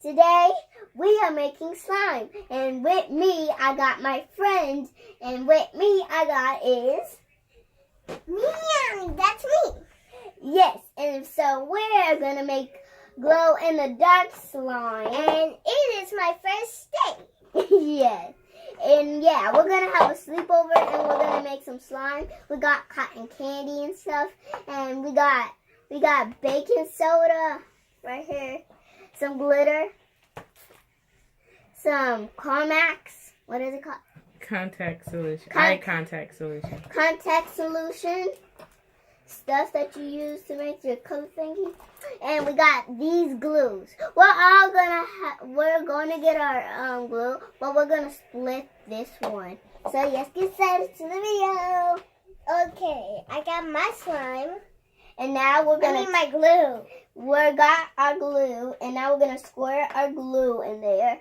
Today we are making slime, and with me I got my friend, and with me I got is me. That's me. Yes, and so we're gonna make glow in the dark slime, and it is my first day. Yes, and yeah, we're gonna have a sleepover, and we're gonna make some slime. We got cotton candy and stuff, and we got baking soda right here, some glitter, some Carmax. What is it called? Contact solution. Eye contact solution. Contact solution. Stuff that you use to make your coat thingy. And we got these glues. We're gonna get our glue, but we're gonna split this one. So let's get started to the video. Okay, I got my slime. And now we're gonna need my glue. We got our glue, and now we're gonna squirt our glue in there.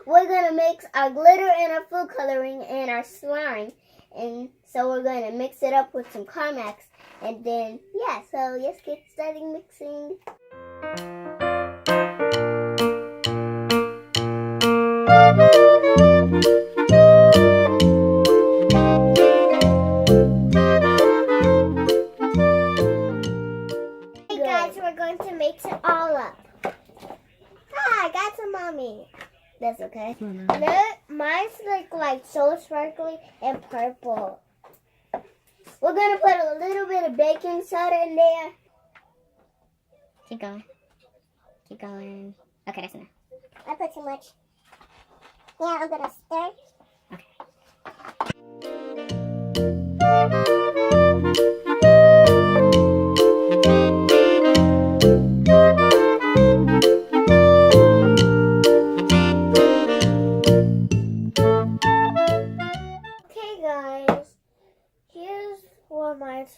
We're gonna mix our glitter and our food coloring and our slime, and so we're gonna mix it up with some Carmex, and then yeah, so let's get started mixing. Hey guys, we're going to mix it all up. Ah, I got some mommy. That's okay. Look, mine's like so sparkly and purple. We're gonna put a little bit of baking soda in there. Keep going. Keep going. Okay, that's enough. I put too much. Yeah, I'm gonna stir. Okay.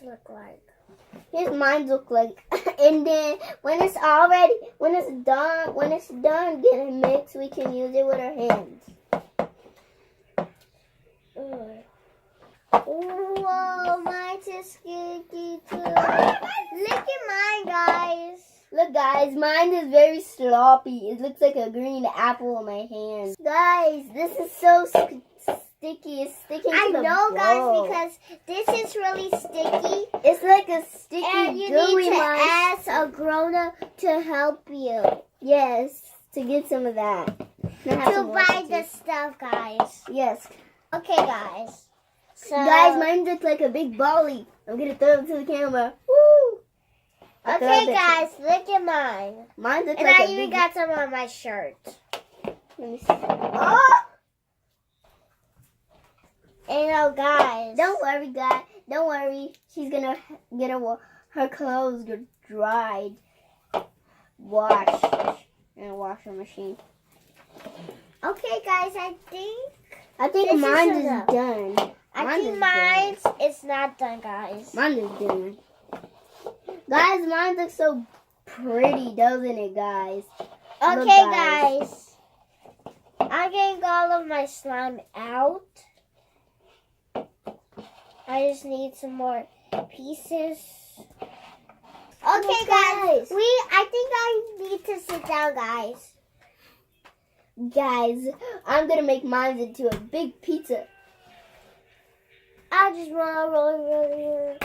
Look like. Here's mine look like. And then when it's done getting mixed, we can use it with our hands. Whoa, mine's is sticky too. Look at mine, guys. Look, guys, mine is very sloppy. It looks like a green apple in my hand. Guys, this is so sticky. It's sticking to the know, bowl. guys, because this is really sticky. It's like a sticky, and you gooey need to mush. ask a grown-up to help you. Yes, to get some of that. To buy the stuff, guys. Yes. Okay, guys. So, guys, mine looks like a big volley. I'm gonna throw it to the camera. Woo! Okay, guys, look at mine. Mine looks and like I a even big... got some on my shirt. Let me see. Oh! And guys. Don't worry, guys. Don't worry. She's gonna get her clothes dried, washed in a washing machine. Okay, guys, I think mine is done. I think mine is not done, guys. Mine is done. Guys, mine looks so pretty, doesn't it, guys? Okay, look, guys. I'm getting all of my slime out. I just need some more pieces. Okay, guys. I think I need to sit down, guys. Guys, I'm gonna make mine into a big pizza. I just want to roll.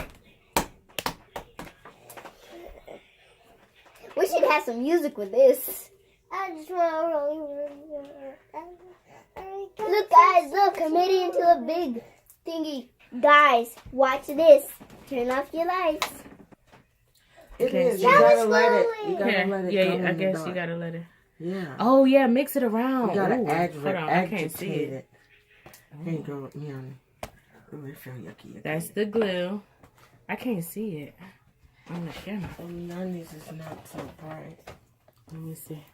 We should have some music with this. I just want to roll. Look, guys, look, I made it into a big thingy. Guys, watch this. Turn off your lights. It is. You gotta let it. You gotta let it go. Yeah, I guess you gotta let it. Yeah. Oh yeah, mix it around. You gotta I can't see it. There you go, man. Oh, it feel yucky. That's the glue. I can't see it on the camera. None is not so bright. Let me see.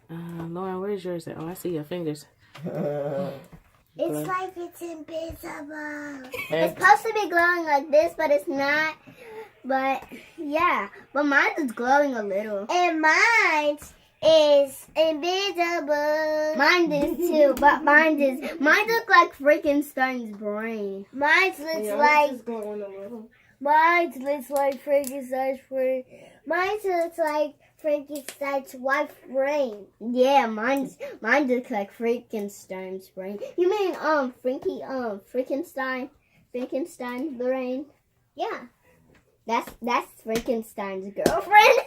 Lauren, where's yours at? Oh, I see your fingers. It's like it's invisible. It's supposed to be glowing like this, but it's not. But yeah, but mine is glowing a little. And mine is invisible. Mine is too, but mine looks like Frankenstein's brain. Mine looks Yeah, like it's going a little. mine looks like Frankenstein's brain. Mine looks like Frankenstein's wife's brain. Yeah, mine looks like Frankenstein's brain. You mean Frankenstein's brain? Yeah. That's Frankenstein's girlfriend.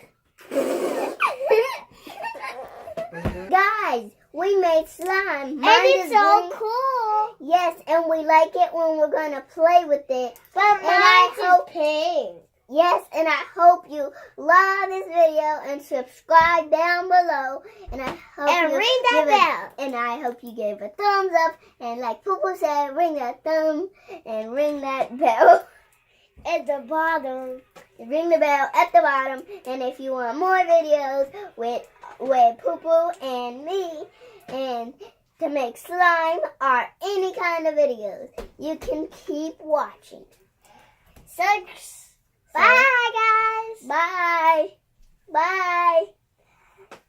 Guys, we made slime. Mine And it's is so green. cool. Yes, and we like it when we're gonna play with it. But And I mine hope- is pink. Yes, and I hope you love this video and subscribe down below. And I hope And you ring that give bell. And I hope you give a thumbs up. And like Poopa said, ring that thumb and ring that bell At the bottom. ring the bell at the bottom. And if you want more videos with Poo and me and to make slime or any kind of videos, you can keep watching. So, Bye, guys. Bye. Bye.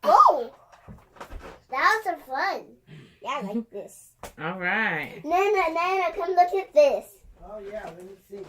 oh, that was some fun. Yeah, I like this. All right. Nana, come look at this. Oh, yeah, let me see.